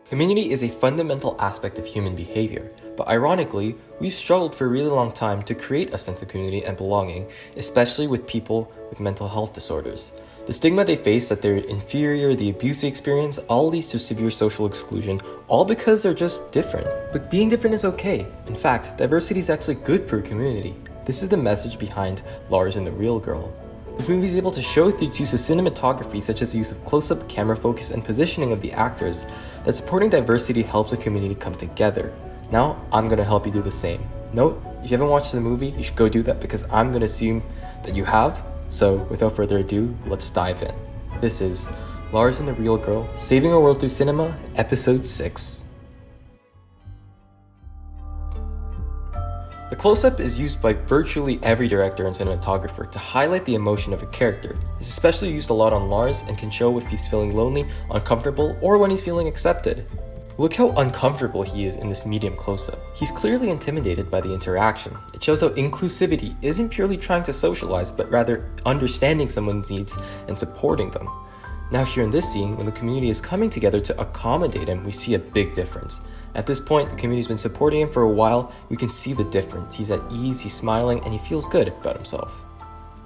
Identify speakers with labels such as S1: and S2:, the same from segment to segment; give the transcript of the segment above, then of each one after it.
S1: Community is a fundamental aspect of human behavior, but ironically, we've struggled for a really long time to create a sense of community and belonging, especially with people with mental health disorders. The stigma they face, that they're inferior, the abuse they experience, all leads to severe social exclusion, all because they're just different. But being different is okay. In fact, diversity is actually good for a community. This is the message behind Lars and the Real Girl. This movie is able to show through its use of cinematography, such as the use of close-up, camera focus, and positioning of the actors, that supporting diversity helps a community come together. Now, I'm going to help you do the same. Note, if you haven't watched the movie, you should go do that because I'm going to assume that you have. So, without further ado, let's dive in. This is Lars and the Real Girl, Saving Our World Through Cinema, Episode 6. The close-up is used by virtually every director and cinematographer to highlight the emotion of a character. It's especially used a lot on Lars and can show if he's feeling lonely, uncomfortable, or when he's feeling accepted. Look how uncomfortable he is in this medium close-up. He's clearly intimidated by the interaction. It shows how inclusivity isn't purely trying to socialize, but rather understanding someone's needs and supporting them. Now here in this scene, when the community is coming together to accommodate him, we see a big difference. At this point, the community's been supporting him for a while. We can see the difference. He's at ease, he's smiling, and he feels good about himself.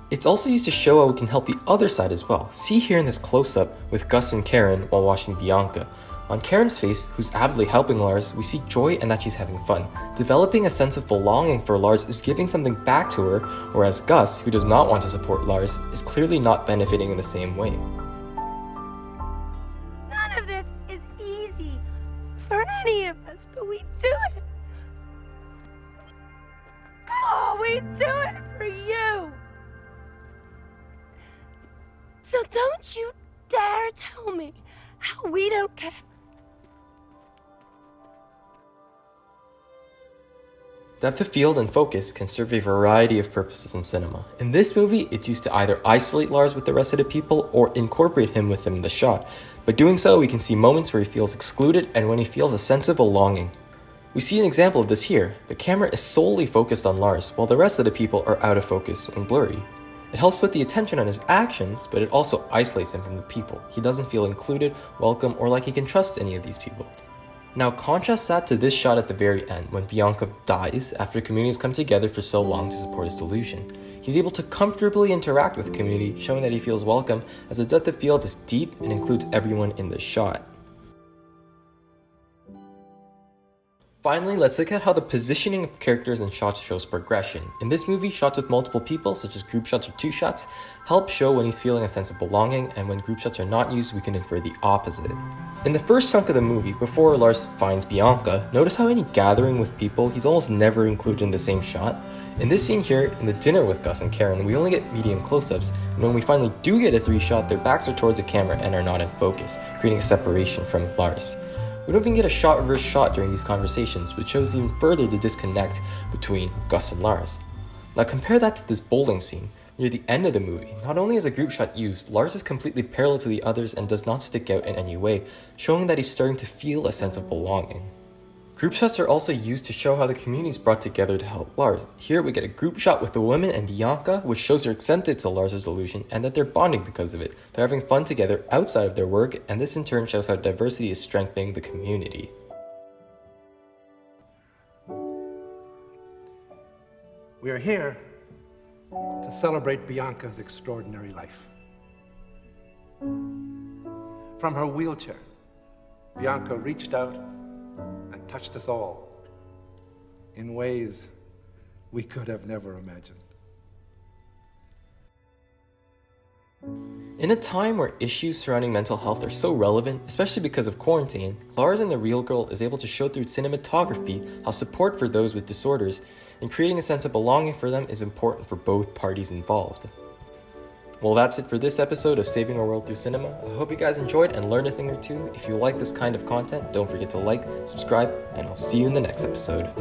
S1: It's also used to show how we can help the other side as well. See here in this close-up with Gus and Karen while watching Bianca. On Karen's face, who's avidly helping Lars, we see joy and that she's having fun. Developing a sense of belonging for Lars is giving something back to her, whereas Gus, who does not want to support Lars, is clearly not benefiting in the same way.
S2: None of this is easy for any of us, but we do it. Oh, we do it for you. So don't you dare tell me how we don't care.
S1: Depth of field and focus can serve a variety of purposes in cinema. In this movie, it's used to either isolate Lars with the rest of the people or incorporate him with them in the shot. By doing so, we can see moments where he feels excluded and when he feels a sense of belonging. We see an example of this here. The camera is solely focused on Lars, while the rest of the people are out of focus and blurry. It helps put the attention on his actions, but it also isolates him from the people. He doesn't feel included, welcome, or like he can trust any of these people. Now contrast that to this shot at the very end, when Bianca dies after the community has come together for so long to support his delusion. He's able to comfortably interact with the community, showing that he feels welcome, as the depth of field is deep and includes everyone in the shot. Finally, let's look at how the positioning of characters and shots shows progression. In this movie, shots with multiple people, such as group shots or two shots, help show when he's feeling a sense of belonging, and when group shots are not used, we can infer the opposite. In the first chunk of the movie, before Lars finds Bianca, notice how any gathering with people, he's almost never included in the same shot. In this scene here, in the dinner with Gus and Karen, we only get medium close-ups, and when we finally do get a three-shot, their backs are towards the camera and are not in focus, creating a separation from Lars. We don't even get a shot reverse shot during these conversations, which shows even further the disconnect between Gus and Lars. Now compare that to this bowling scene. Near the end of the movie, not only is a group shot used, Lars is completely parallel to the others and does not stick out in any way, showing that he's starting to feel a sense of belonging. Group shots are also used to show how the community is brought together to help Lars. Here we get a group shot with the women and Bianca, which shows they're accepted to Lars' delusion and that they're bonding because of it. They're having fun together outside of their work, and this in turn shows how diversity is strengthening the community.
S3: We are here to celebrate Bianca's extraordinary life. From her wheelchair, Bianca reached out and touched us all in ways we could have never imagined.
S1: In a time where issues surrounding mental health are so relevant, especially because of quarantine, Lars and the Real Girl is able to show through cinematography how support for those with disorders and creating a sense of belonging for them is important for both parties involved. Well, that's it for this episode of Saving Our World Through Cinema. I hope you guys enjoyed and learned a thing or two. If you like this kind of content, don't forget to like, subscribe, and I'll see you in the next episode.